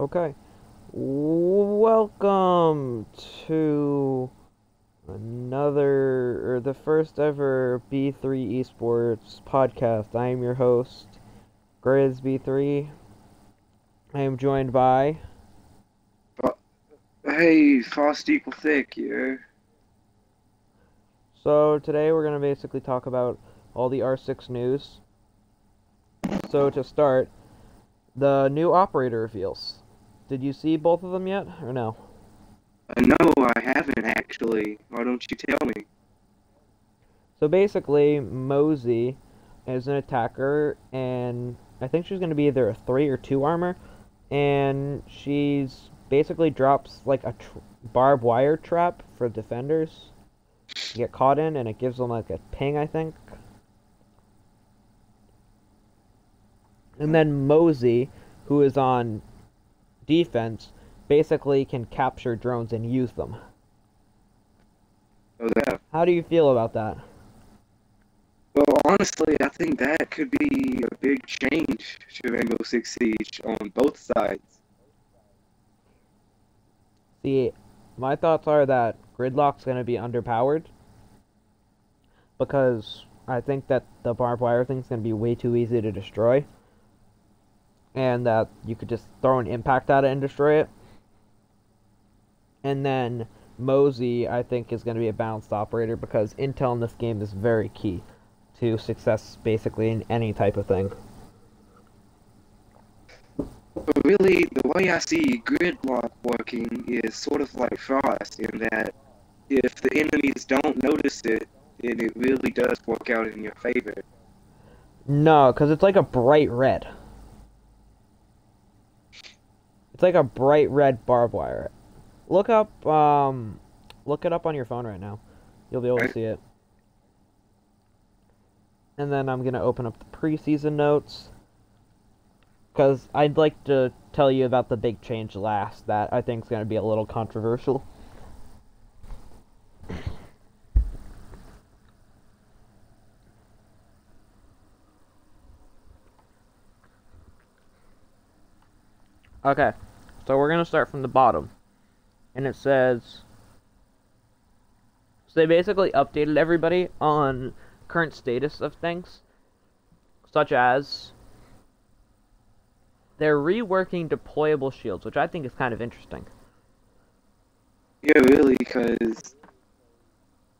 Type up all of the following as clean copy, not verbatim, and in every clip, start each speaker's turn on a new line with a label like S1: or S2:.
S1: Okay. Welcome to the first ever B3 Esports podcast. I am your host, Grizz B3. I am joined by.
S2: Hey, FrostEqualThicc here.
S1: So today we're gonna basically talk about all the R6 news. So to start, the new operator reveals. Did you see both of them yet, or no?
S2: No, I haven't actually. Why don't you tell me?
S1: So basically, Mosey is an attacker, and I think she's going to be either a 3 or 2 armor, and she's basically drops like a barbed wire trap for defenders to get caught in, and it gives them like a ping, I think. And then Mosey, who is on defense, basically can capture drones and use them.
S2: Oh, that.
S1: How do you feel about that?
S2: Well, honestly, I think that could be a big change to Rainbow Six Siege on both sides.
S1: See, my thoughts are that Gridlock's going to be underpowered because I think that the barbed wire thing's going to be way too easy to destroy, and that you could just throw an impact at it and destroy it. And then Mosey, I think, is going to be a balanced operator because intel in this game is very key to success basically in any type of thing.
S2: But really, the way I see Gridlock working is sort of like Frost in that if the enemies don't notice it, then it really does work out in your favor.
S1: No, because it's like a bright red. It's like a bright red barbed wire. Look look it up on your phone right now. You'll be able to
S2: Right?
S1: see it. And then I'm gonna open up the preseason notes because I'd like to tell you about the big change last that I think is gonna be a little controversial. Okay, so we're gonna start from the bottom, and it says. So they basically updated everybody on current status of things, such as they're reworking deployable shields, which I think is kind of interesting.
S2: Yeah, really, because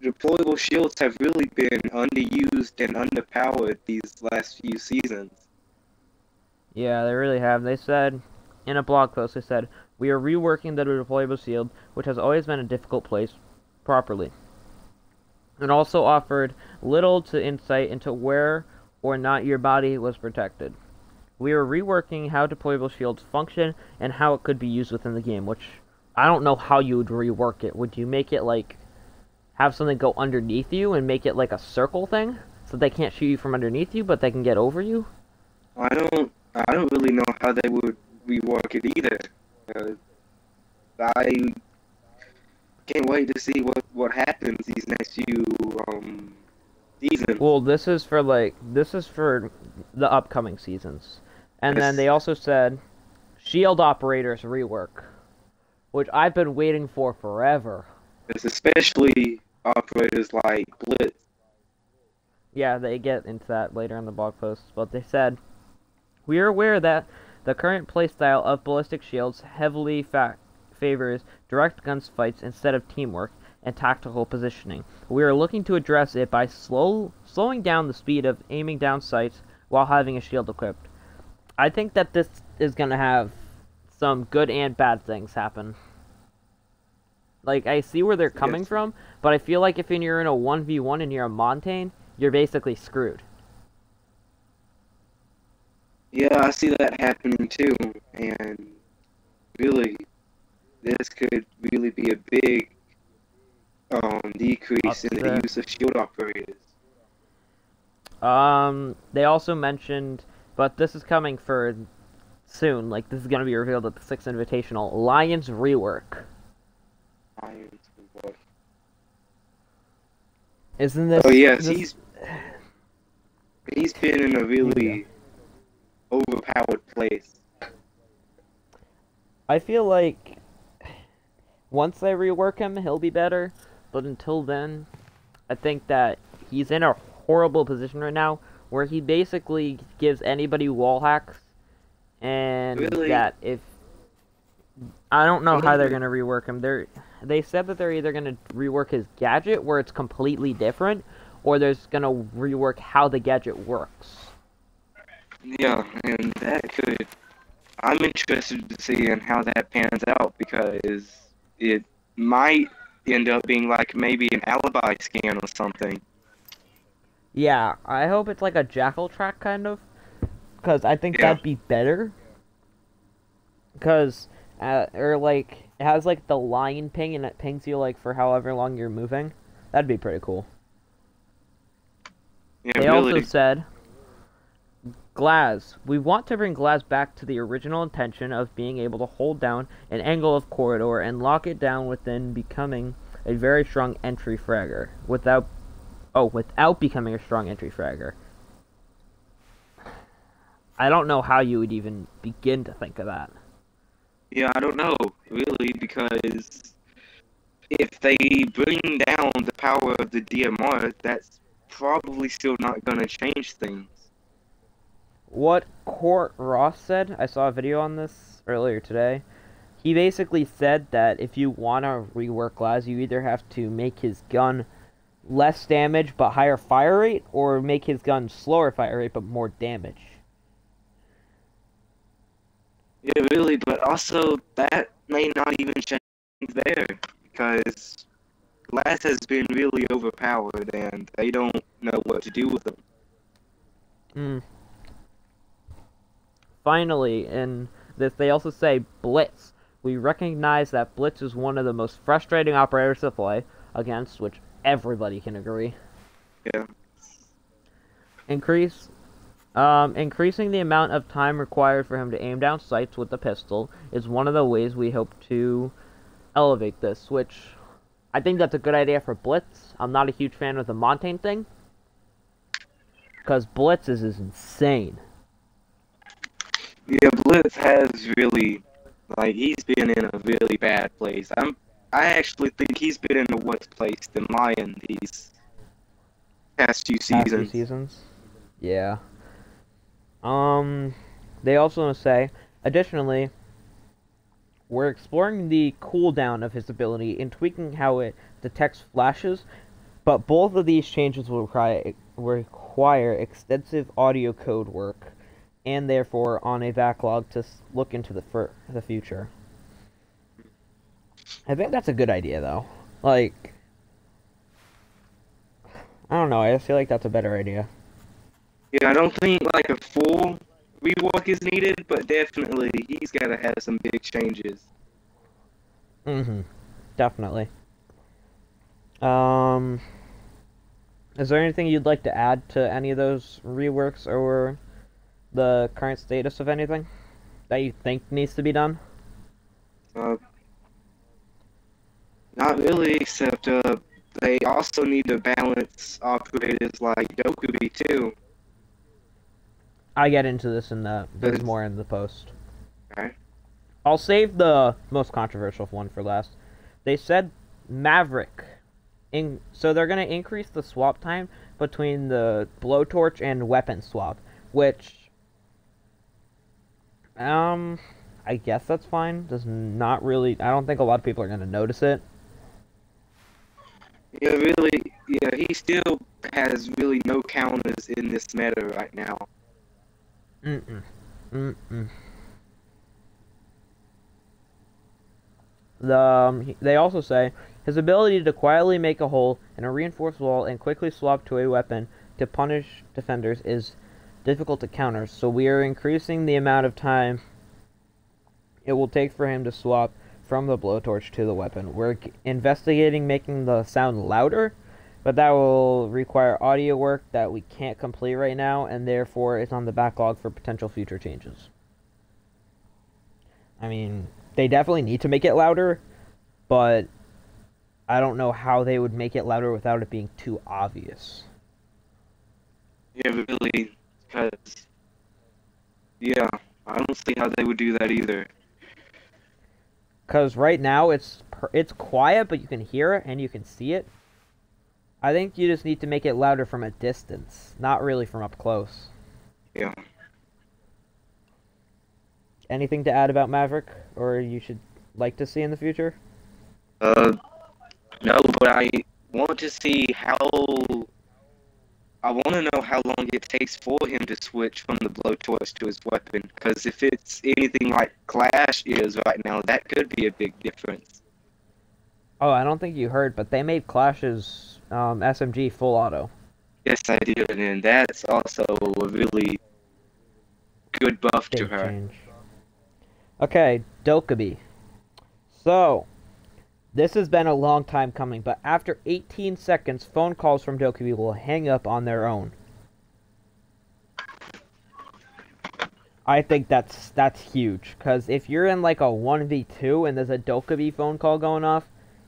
S2: deployable shields have really been underused and underpowered these last few seasons.
S1: Yeah, they really have. They said in a blog post, they said, "We are reworking the deployable shield, which has always been a difficult place properly." And also offered little to insight into where or not your body was protected. We are reworking how deployable shields function and how it could be used within the game, which I don't know how you would rework it. Would you make it like have something go underneath you and make it like a circle thing so they can't shoot you from underneath you, but they can get over you?
S2: I don't really know how they would rework it either. I can't wait to see what happens these next few seasons.
S1: Well, this is for the upcoming seasons. And then
S2: Yes,
S1: they also said shield operators rework, which I've been waiting for forever.
S2: yes, especially operators like Blitz.
S1: Yeah, they get into that later in the blog post, but they said we are aware that the current playstyle of ballistic shields heavily favors direct gunfights instead of teamwork and tactical positioning. We are looking to address it by slowing down the speed of aiming down sights while having a shield equipped. I think that this is going to have some good and bad things happen. Like, I see where they're coming
S2: Yes,
S1: from, but I feel like if you're in a 1v1 and you're a Montane, you're basically screwed.
S2: yeah, I see that happening too, and really, this could really be a big decrease in the
S1: Upset.
S2: use of shield operators.
S1: They also mentioned, but this is coming for soon, like, this is going to be revealed at the 6th Invitational, Lions rework.
S2: Lions and Wolf.
S1: Isn't
S2: Oh yes,
S1: this,
S2: he's been in a
S1: here we go.
S2: really overpowered place.
S1: I feel like once I rework him, he'll be better. But until then, I think that he's in a horrible position right now where he basically gives anybody wall hacks, and
S2: Really,
S1: that if I don't know how they're
S2: really,
S1: gonna rework him. They said that they're either gonna rework his gadget where it's completely different, or they're just gonna rework how the gadget works.
S2: yeah, and that could. I'm interested to see in how that pans out because it might end up being like maybe an alibi scan or something.
S1: Yeah, I hope it's like a jackal track kind of, because I think
S2: Yeah,
S1: that'd be better. Because, or like, it has like the line ping and it pings you like for however long you're moving. That'd be pretty cool.
S2: yeah,
S1: They also
S2: really.
S1: said, Glaz. We want to bring Glaz back to the original intention of being able to hold down an angle of corridor and lock it down within becoming a very strong entry fragger. Without becoming a strong entry fragger. I don't know how you would even begin to think of that.
S2: Yeah, I don't know, really, because if they bring down the power of the DMR, that's probably still not gonna change things.
S1: What Court Ross said, I saw a video on this earlier today. He basically said that if you want to rework Glaz, you either have to make his gun less damage but higher fire rate, or make his gun slower fire rate but more damage.
S2: Yeah, really, but also that may not even change there, because Glass has been really overpowered, and they don't know what to do with them.
S1: Mm. Finally, in this, they also say Blitz. We recognize that Blitz is one of the most frustrating operators to play against, which everybody can agree.
S2: Yeah.
S1: Increasing the amount of time required for him to aim down sights with the pistol is one of the ways we hope to elevate this, which I think that's a good idea for Blitz. I'm not a huge fan of the Montaigne thing, because Blitz is insane.
S2: Yeah, Blitz has really, like, he's been in a really bad place. I actually think he's been in a worse place than Lion these past few
S1: Past few
S2: seasons.
S1: seasons. Yeah. They also say, additionally, we're exploring the cooldown of his ability and tweaking how it detects flashes, but both of these changes will require extensive audio code work, and therefore on a backlog to look into the future. I think that's a good idea, though. Like, I don't know, I just feel like that's a better idea.
S2: Yeah, I don't think, like, a full rework is needed, but definitely he's got to have some big changes.
S1: Mm-hmm. Definitely. Um, is there anything you'd like to add to any of those reworks or the current status of anything that you think needs to be done?
S2: Uh, Not really, except they also need to balance operators like Dokubi too.
S1: I get into this there's
S2: But,
S1: more in the post.
S2: okay.
S1: I'll save the most controversial one for last. They said Maverick. So they're going to increase the swap time between the blowtorch and weapon swap, which I guess that's fine. Does not really I don't think a lot of people are going to notice it.
S2: Yeah, really, yeah, he still has really no counters in this meta right now.
S1: Mm-mm. Mm-mm. They also say his ability to quietly make a hole in a reinforced wall and quickly swap to a weapon to punish defenders is difficult to counter, so we are increasing the amount of time it will take for him to swap from the blowtorch to the weapon. We're investigating making the sound louder, but that will require audio work that we can't complete right now, and therefore it's on the backlog for potential future changes. I mean, they definitely need to make it louder, but I don't know how they would make it louder without it being too obvious.
S2: Yeah, really, because, yeah, I don't see how they would do that either.
S1: Because right now it's quiet, but you can hear it and you can see it. I think you just need to make it louder from a distance, not really from up close.
S2: Yeah.
S1: Anything to add about Maverick, or you should like to see in the future?
S2: No, but I want to see how. I want to know how long it takes for him to switch from the blowtorch to his weapon. Because if it's anything like Clash is right now, that could be a big difference.
S1: Oh, I don't think you heard, but they made Clash's SMG full auto.
S2: Yes, I did, and that's also a really good buff to
S1: Big
S2: her.
S1: change. Okay, Dokkaebi. So, this has been a long time coming, but after 18 seconds, phone calls from Dokkaebi will hang up on their own. I think that's huge, because if you're in like a 1v2 and there's a Dokkaebi phone call going off,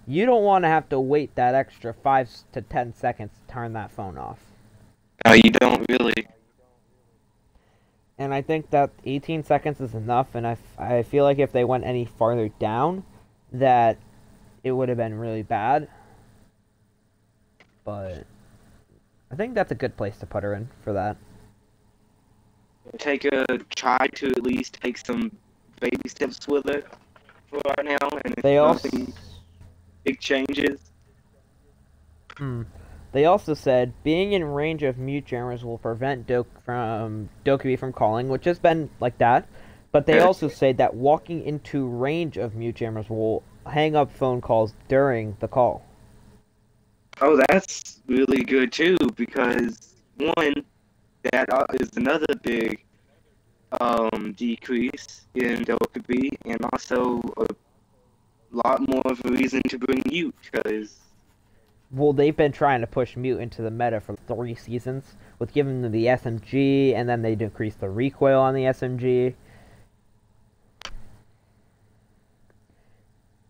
S1: you don't want to have to wait that extra 5 to 10 seconds to turn that phone off.
S2: No, you don't really.
S1: And I think that 18 seconds is enough, and I feel like if they went any farther down, that it would have been really bad. But I think that's a good place to put her in for that.
S2: Try to at least take some baby steps with it for right now, and if
S1: They
S2: nothing big changes.
S1: They also said being in range of mute jammers will prevent Dokkaebi from calling, which has been like that. But they also say that walking into range of mute jammers will hang up phone calls during the call.
S2: Oh, that's really good too, because one, that is another big decrease in Dokkaebi, and also a lot more of a reason to bring mute, because...
S1: Well, they've been trying to push mute into the meta for 3 seasons, with giving them the SMG, and then they decreased the recoil on the SMG.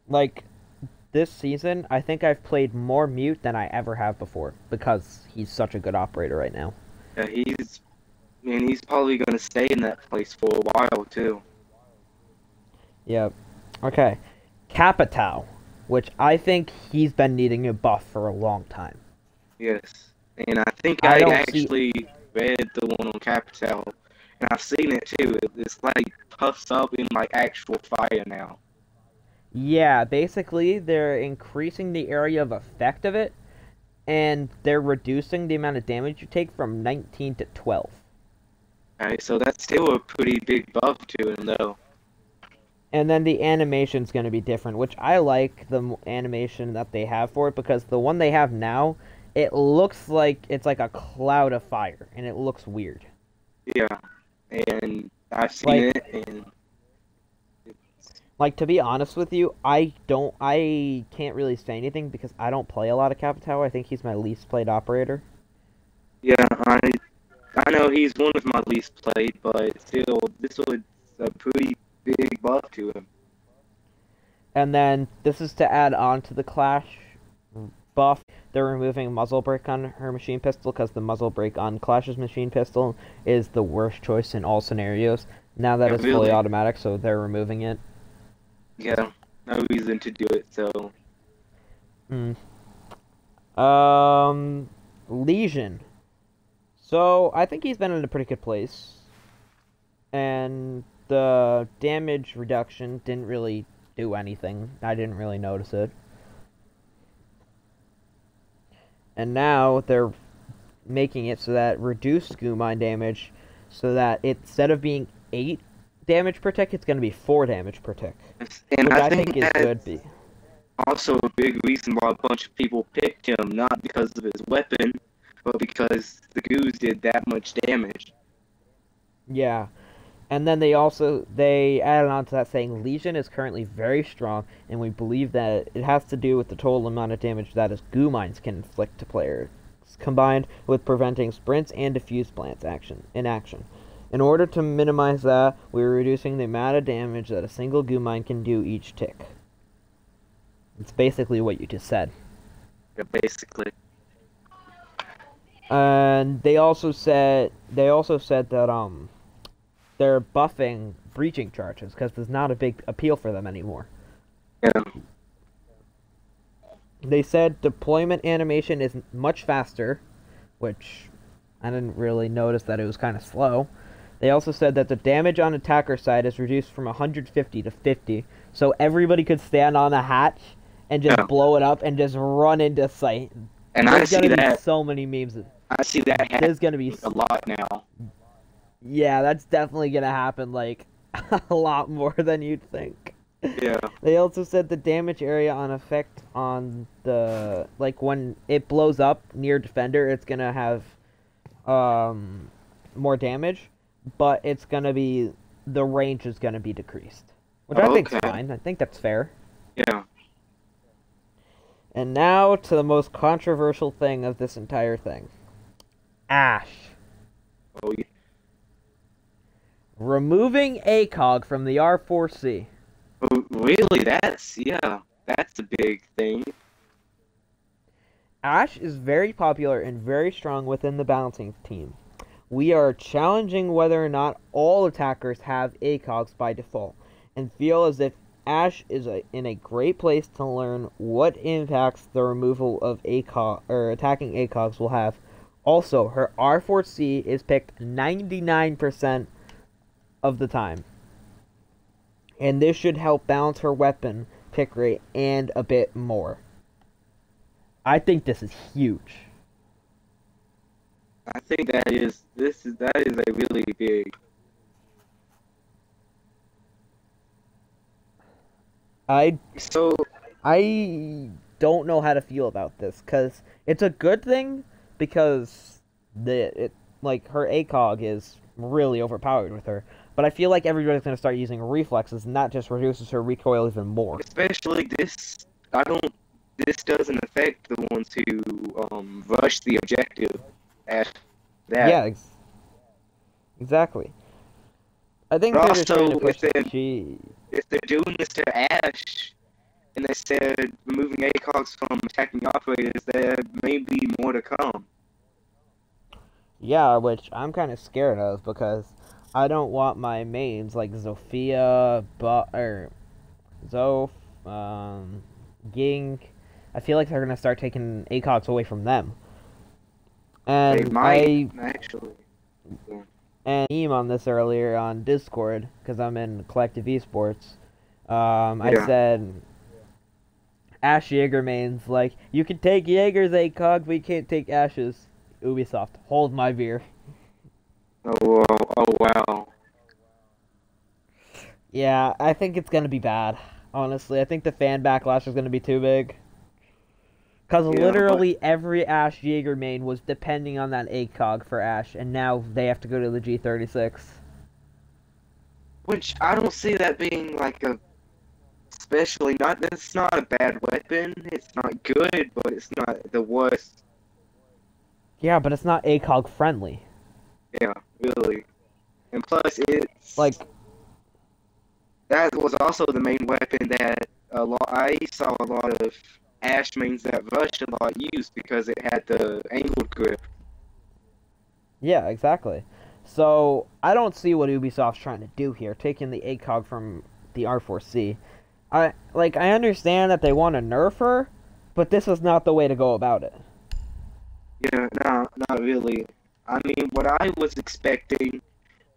S1: Like, this season, I think I've played more mute than I ever have before, because he's such a good operator right now.
S2: Yeah, he's probably going to stay in that place for a while, too.
S1: Yep. Okay. Capitao, which I think he's been needing a buff for a long time.
S2: Yes. And I think I actually read the one on Capital, and I've seen it, too. It's like puffs up in like actual fire now.
S1: Yeah, basically, they're increasing the area of effect of it, and they're reducing the amount of damage you take from 19 to 12.
S2: Alright, so that's still a pretty big buff to him, though.
S1: And then the animation's going to be different, which I like the animation that they have for it, because the one they have now, it looks like it's like a cloud of fire, and it looks weird.
S2: Yeah, and I've seen it, and...
S1: Like, to be honest with you, I can't really say anything because I don't play a lot of Capitao. I think he's my least played operator.
S2: Yeah, I know he's one of my least played, but still, this was a pretty big buff to him.
S1: And then, this is to add on to the Clash buff. They're removing muzzle brake on her machine pistol because the muzzle brake on Clash's machine pistol is the worst choice in all scenarios. Now that it's fully automatic, so they're removing it.
S2: Yeah, no reason to do it, so...
S1: Lesion. So, I think he's been in a pretty good place. And the damage reduction didn't really do anything. I didn't really notice it. And now they're making it so that reduced goo mine damage, so that instead of being 8 damage per tick, it's going to be 4 damage per tick.
S2: And
S1: which
S2: I think
S1: is
S2: that's
S1: good.
S2: Also a big reason why a bunch of people picked him, not because of his weapon, but because the goos did that much damage.
S1: Yeah. And then they added on to that saying Legion is currently very strong, and we believe that it has to do with the total amount of damage that his goo mines can inflict to players, combined with preventing sprints and diffuse plants in action. In order to minimize that, we're reducing the amount of damage that a single goo mine can do each tick. It's basically what you just said.
S2: Yeah, basically.
S1: And they also said that they're buffing breaching charges because there's not a big appeal for them anymore.
S2: Yeah.
S1: They said deployment animation is much faster, which I didn't really notice that it was kind of slow. They also said that the damage on attacker side is reduced from 150 to 50, so everybody could stand on a hatch and just
S2: Yeah.
S1: blow it up and just run into sight.
S2: And
S1: There's
S2: I
S1: gonna
S2: see
S1: be
S2: that.
S1: so many memes.
S2: I see that
S1: There's gonna
S2: happening
S1: be,
S2: a lot now.
S1: yeah, that's definitely gonna happen like a lot more than you'd think.
S2: Yeah.
S1: They also said the damage area on effect on the, like, when it blows up near defender, it's gonna have more damage, but it's gonna be, the range is gonna be decreased, which I think's
S2: Okay.
S1: fine. I think that's fair.
S2: Yeah.
S1: And now to the most controversial thing of this entire thing. Ash.
S2: Oh, yeah.
S1: Removing ACOG from the R4C.
S2: Oh, really? That's a big thing.
S1: Ash is very popular and very strong within the balancing team. We are challenging whether or not all attackers have ACOGs by default, and feel as if Ash is in a great place to learn what impacts the removal of ACOG or attacking ACOGs will have. Also, her R4C is picked 99% of the time, and this should help balance her weapon pick rate and a bit more. I think this is huge.
S2: I think that is a really big.
S1: I
S2: So
S1: don't know how to feel about this, because it's a good thing, because like, her ACOG is really overpowered with her. But I feel like everybody's gonna start using reflexes, and that just reduces her recoil even more.
S2: especially this, this doesn't affect the ones who rush the objective at that.
S1: Yeah, exactly. I think
S2: But
S1: they're just trying to
S2: also,
S1: push
S2: if they're doing this to Ash, and they said removing ACOGs from attacking operators, there may be more to come.
S1: Yeah, which I'm kind of scared of, because I don't want my mains like Zofia, Zof, Ging. I feel like they're gonna start taking ACOGs away from them.
S2: They
S1: And
S2: might, actually. Yeah.
S1: and meme on this earlier on Discord, because I'm in Collective Esports. I
S2: Yeah.
S1: said Ash Jaeger mains, like, you can take Jaeger's ACOG, but you can't take Ash's. Ubisoft, hold my beer.
S2: Oh wow.
S1: Yeah, I think it's gonna be bad. Honestly, I think the fan backlash is gonna be too big. Because
S2: Yeah,
S1: literally every Ash Jaeger main was depending on that ACOG for Ash, and now they have to go to the G36.
S2: Which I don't see that being like a, especially not. It's not a bad weapon. It's not good, but it's not the worst.
S1: Yeah, but it's not ACOG friendly.
S2: Yeah, really. And plus, it's
S1: Like,
S2: that was also the main weapon that I saw a lot of Ash mains that rushed a lot used because it had the angled grip.
S1: yeah, exactly. So, I don't see what Ubisoft's trying to do here, taking the ACOG from the R4C. I understand that they want to nerf her, but this is not the way to go about it.
S2: Yeah, no, not really. I mean, what I was expecting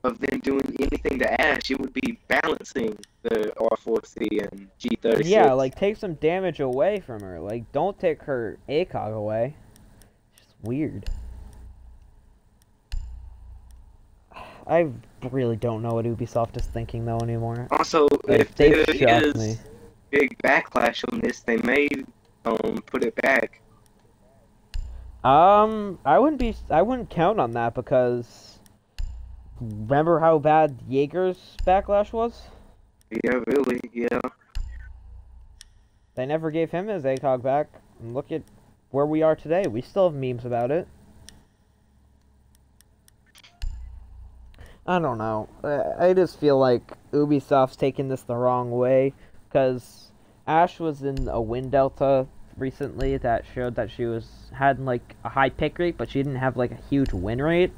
S2: of them doing anything to Ash, it would be balancing the R4C and G36.
S1: Yeah, like, take some damage away from her. Like, don't take her ACOG away. It's just weird. I really don't know what Ubisoft is thinking, though, anymore.
S2: Also,
S1: Like,
S2: if there
S1: they've shocked
S2: is
S1: me.
S2: big backlash on this, they may put it back.
S1: I wouldn't count on that, because remember how bad Jaeger's backlash was?
S2: Yeah, really, yeah.
S1: They never gave him his ACOG back. And look at where we are today. We still have memes about it. I don't know. I just feel like Ubisoft's taking this the wrong way, because Ash was in a win delta recently that showed that she had like a high pick rate, but she didn't have like a huge win rate.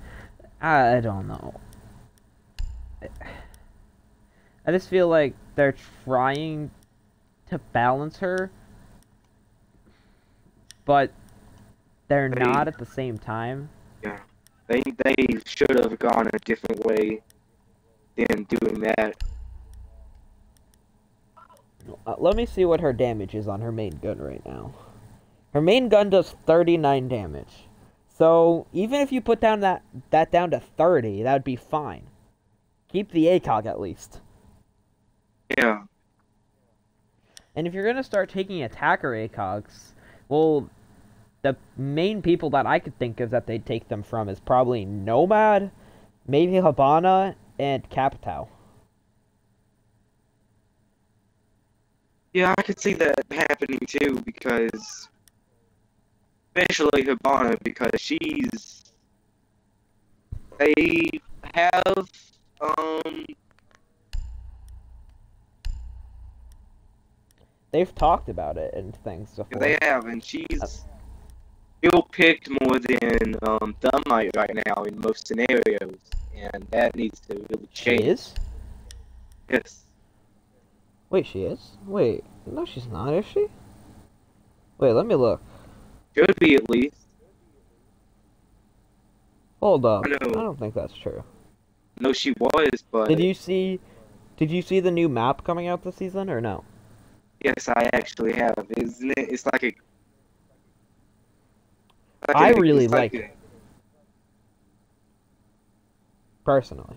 S1: I don't know. I just feel like they're trying to balance her, but they're not at the same time.
S2: Yeah, they should have gone a different way than doing that.
S1: Let me see what her damage is on her main gun right now. Her main gun does 39 damage. So, even if you put down that down to 30, that would be fine. Keep the ACOG at least.
S2: Yeah.
S1: And if you're going to start taking attacker ACOGs, well, the main people that I could think of that they'd take them from is probably Nomad, maybe Habana, and Capitao.
S2: Yeah, I could see that happening too, because especially Habana, because they have
S1: they've talked about it and things before.
S2: they have, and she's still picked more than Thumbite right now in most scenarios, and that needs to really change.
S1: She is?
S2: Yes.
S1: Wait, she is? Wait, no, she's not, is she? Wait, let me look.
S2: Should be at least.
S1: Hold up.
S2: I
S1: I don't think that's true.
S2: No, she was, but
S1: Did you see the new map coming out this season or no?
S2: yes, I actually have. Isn't it? It's like a.
S1: I really like it. Personally.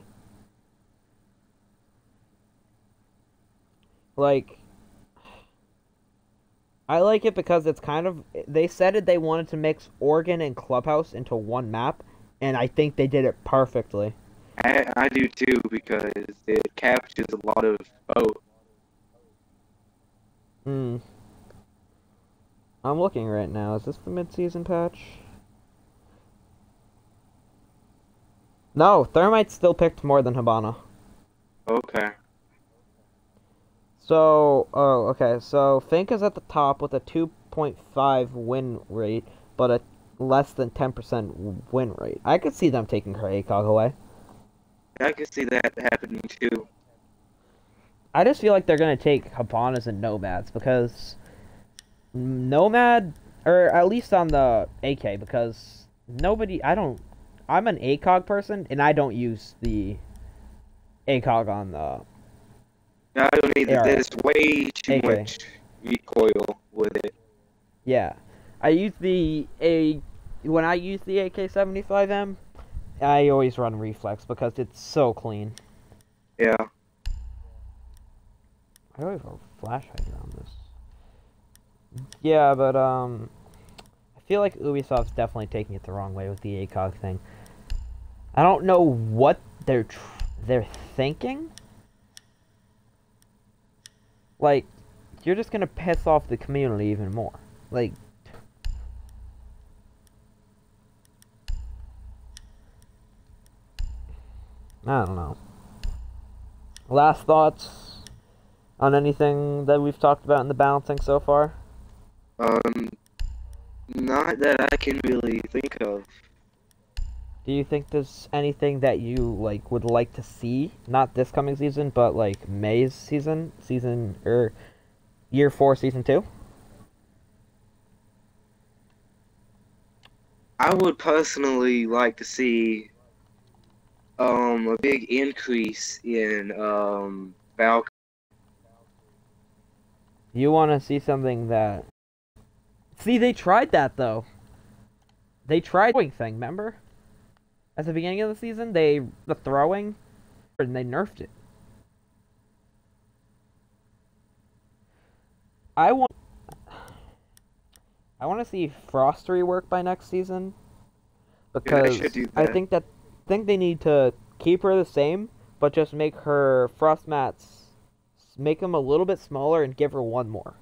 S1: Like, I like it because it's kind of, they said it, they wanted to mix Oregon and Clubhouse into one map, and I think they did it perfectly.
S2: I do too, because it captures a lot of both.
S1: I'm looking right now. Is this the mid-season patch? No, Thermite still picked more than Habana.
S2: Okay.
S1: So, okay, so Fink is at the top with a 2.5 win rate, but a less than 10% win rate. I could see them taking her ACOG away.
S2: I can see that happening too.
S1: I just feel like they're going to take Habanas and Nomads, because Nomad, or at least on the AK, because I'm an ACOG person, and I don't use the ACOG on the
S2: I don't either. There's way too
S1: AK.
S2: much recoil with it.
S1: Yeah. When I use the AK-75M, I always run reflex because it's so clean.
S2: Yeah.
S1: I always have a flash hider on this. Yeah, but I feel like Ubisoft's definitely taking it the wrong way with the ACOG thing. I don't know what they're thinking. Like, you're just gonna piss off the community even more. Like, I don't know. Last thoughts on anything that we've talked about in the balancing so far?
S2: Not that I can really think of.
S1: Do you think there's anything that you would like to see? Not this coming season, but May's season or year 4, season 2?
S2: I would personally like to see a big increase in Valkyrie.
S1: You want to see something that... See, they tried that, though. They tried the throwing thing, remember? At the beginning of the season, the throwing, and they nerfed it. I want to see Frost rework by next season, because I think they need to keep her the same, but just make her Frost mats, make them a little bit smaller and give her one more.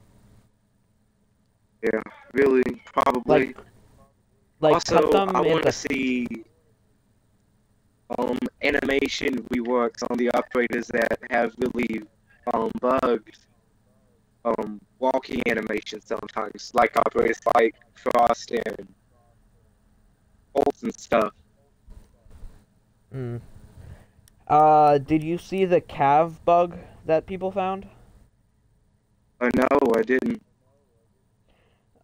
S2: Yeah, really, probably. Also,
S1: cut them
S2: I want to see animation reworks on the operators that have really bugged walking animations sometimes, like operators like Frost and Bolts and stuff.
S1: Did you see the Cav bug that people found?
S2: No, I didn't.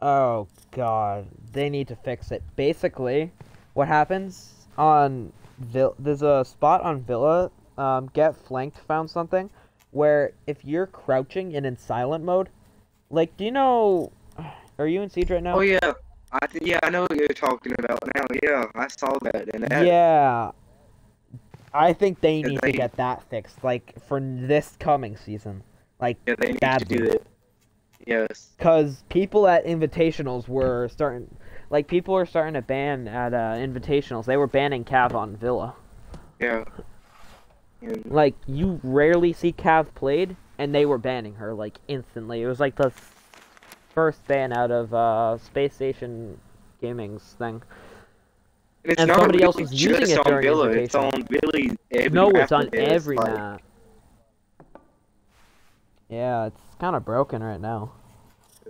S1: Oh god, they need to fix it. Basically, what happens on there's a spot on Villa, Get Flanked found something, where if you're crouching and in silent mode, like, do you know, are you in Siege right now?
S2: Oh yeah, yeah, I know what you're talking about now. Yeah, I saw that, and
S1: Yeah, I think they need to get that fixed, like, for this coming season. Like,
S2: yeah, they need
S1: badly.
S2: to do it. Yes.
S1: Because people at invitationals were starting, like, people were starting to ban at invitationals. They were banning Cav on Villa.
S2: Yeah. And
S1: Like, you rarely see Cav played, and they were banning her, like, instantly. It was like the first ban out of Space Station Gaming's thing.
S2: it's
S1: And
S2: not
S1: somebody
S2: really
S1: else was using
S2: just
S1: it
S2: on
S1: during
S2: Villa.
S1: Invitational.
S2: It's on really every
S1: No,
S2: map.
S1: it's on every
S2: like,
S1: map. Yeah, it's kind of broken right now.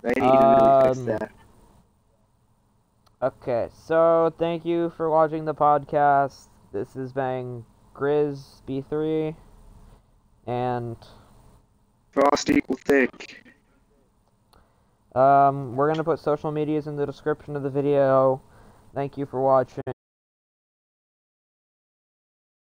S2: They need to really fix that.
S1: Okay, so thank you for watching the podcast. This has been Grizz B3 and
S2: FrostEqualThicc.
S1: we're gonna put social medias in the description of the video. Thank you for watching.